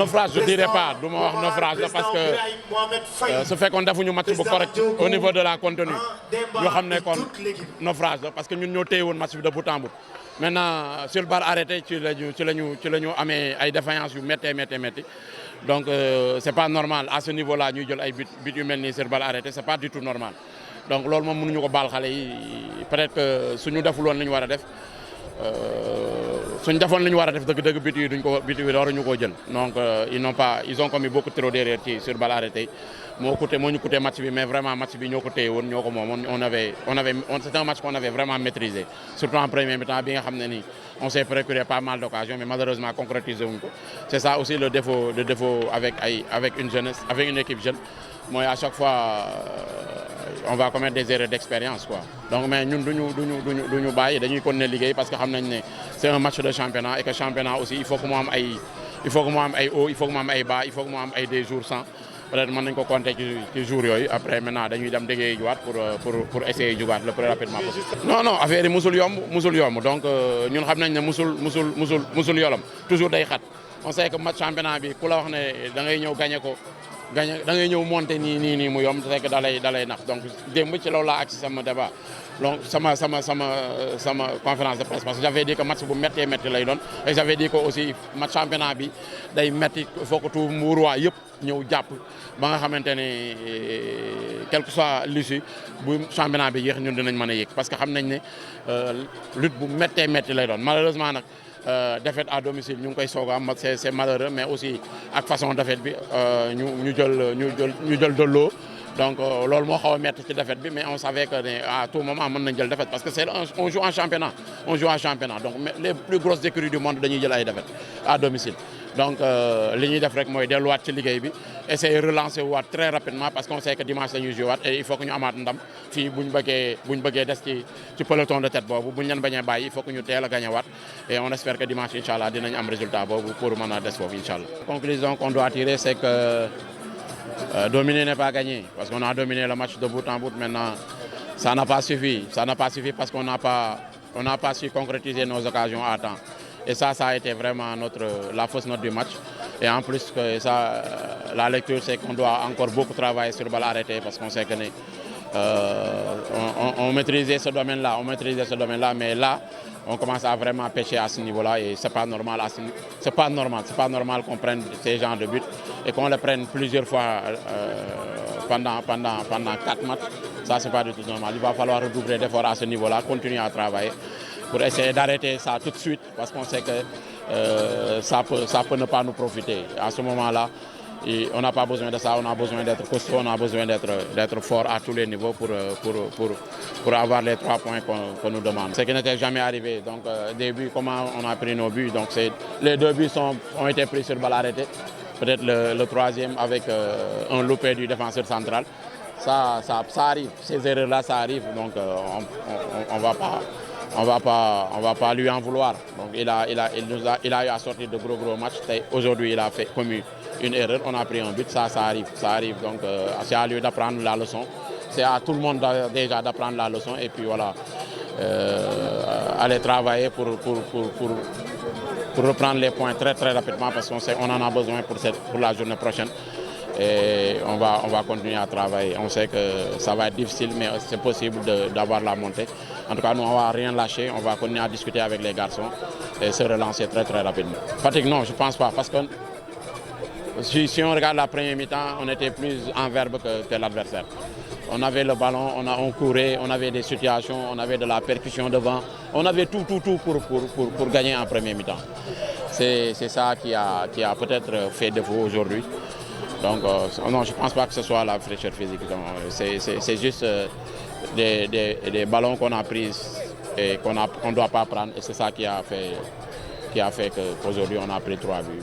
naufrage je dirais pas du ma wax naufrage la parce que su fekkoon defuñu match bu correct au niveau de la contenu yoo xam ne kon naufrage la parce que ñun ñoo téye woon match bi de bout en bout. Maintenant sur le bar arrêté ci la ñu amee ay défaillances yu métti donc c'est pas normal à ce niveau là ñuy jël ay but yu mel nii sur bar arrêté c'est pas du tout normal donc loolu moom mënuñu ko baal xale yi peut-être que suñu deful woon li ñu war a def. suñ defoon li ñu war a def dëgg-dëgg but yi waruñu koo jël donc ils ont commis beaucoup trop d'erreurs ci sur balle arrêtée moo ñu coûté match bi mais vraiment match bi ñoo ko téye woon ñoo ko moomoon c'est un match qu'on avait vraiment maîtrisé surtout en premier mi-temps bi nga xam ne nii on s'est procuré pas mal d'occasions mais malheureusement concrétisé wuñ ko c'est ça aussi le défaut avec une jeunesse avec une équipe jeune mooy à chaque fois on va commettre des erreurs d'expérience quoi donc mais ñun duñu bàyyi dañuy continuer liggéey parce que xam nañ ne c'est un match de championnat et que championnat aussi il faut que mu am ay hauts il faut que mu am ay bas il faut que mu am ay des jours sans peut-être mën nañ ko compter ci jours yooyu après maintenant dañuy dem déggee juwaat pour essayer jugaat le plus rapidement possible. non affaire yi musul yomb donc ñun xam nañ ne musul yolam toujours day xat on sait que match championnat bi ku la wax ne da ngay ñëw gagner ko. da ngay ñëw monter nii mu yomb fekk da lay nax donc démb ci loolu laa agsi sama débat donc sama conférence de presse parce que j'avais dit que match bu métti lay doon et j'avais dit que aussi match championnat bi day métti faut que tout Mbuur yëpp ñëw jàpp ba nga xamante ne quel que soit l'issue bu championnat bi yéex ñun dinañ mën a yéeg parce que xam nañ ne lutte bu métti lay doon malheureusement nag. Défaite à domicile ñu ngi koy soog a am c'est malheureux mais aussi ak façon défaite bi ñu jël de l'eau donc loolu moo xaw a métti ci défaite bi mais on savait que à tout moment mën nañ jël défaite parce que on joue en championnat donc les plus grosses écuries du monde dañuy jël ay défaite à domicile donc li ñuy def rek mooy delluwaat ci liggéey bi essayer relancer waat très rapidement parce qu'on sait que dimanche la ñuy jouer waat et il faut que ñu amaat ndam fii buñ bëggee des ci peloton de tête boobu buñ leen bañee bàyyi il faut que ñu teel a gagner waat et on espère que dimanche incha allah dinañ am résultat boobu pour mën a des foofu incha allah. Conclusion qu'on doit tirer c'est que dominer n'est pas gagné parce qu'on a dominé le match de bout en bout maintenant ça n'a pas suffi parce qu'on n'a pas su concrétiser nos occasions à temps. Et ça a été vraiment la fausse note du match. Et en plus, la lecture, c'est qu'on doit encore beaucoup travailler sur balle arrêtée parce qu'on sait que on maîtrisait ce domaine-là, mais là, on commence à vraiment pêcher à ce niveau-là et c'est pas normal. C'est pas normal qu'on prenne ces genres de buts et qu'on les prenne plusieurs fois pendant 4 matchs. Ça, c'est pas du tout normal. Il va falloir redoubler d'efforts à ce niveau-là, continuer à travailler pour essayer d'arrêter ça tout de suite parce qu'on sait que ça peut ne pas nous profiter. À ce moment-là, on n'a pas besoin de ça, on a besoin d'être costaud, on a besoin d'être fort à tous les niveaux pour avoir les 3 points qu'on nous demande. Ce qui n'était jamais arrivé. Donc, début, comment on a pris nos buts. Donc, les 2 buts ont été pris sur balle arrêtée. Peut-être le troisième avec un loupé du défenseur central. Ça arrive. Ces erreurs-là, ça arrive. Donc, on va pas lui en vouloir. Donc, il a eu à sortir de gros matchs. Aujourd'hui, il a commis une erreur. On a pris un but. Ça arrive. Donc, c'est à lui d'apprendre la leçon. C'est à tout le monde déjà d'apprendre la leçon. Et puis voilà, aller travailler pour reprendre les points très rapidement parce qu'on sait qu'on en a besoin pour la journée prochaine. Et on va continuer à travailler. On sait que ça va être difficile, mais c'est possible d'avoir la montée. En tout cas, nous, on ne va rien lâcher. On va continuer à discuter avec les garçons et se relancer très rapidement. Fatigue, non, je ne pense pas. Parce que si on regarde la première mi-temps, on était plus en verbe que l'adversaire. On avait le ballon, on courait, on avait des situations, on avait de la percussion devant. On avait tout pour gagner en première mi-temps. C'est ça qui a peut-être fait défaut aujourd'hui. Donc non, je ne pense pas que ce soit la fraîcheur physique. C'est juste des ballons qu'on a pris et qu'on ne doit pas prendre. Et c'est ça qui a fait qu'aujourd'hui on a pris 3 buts.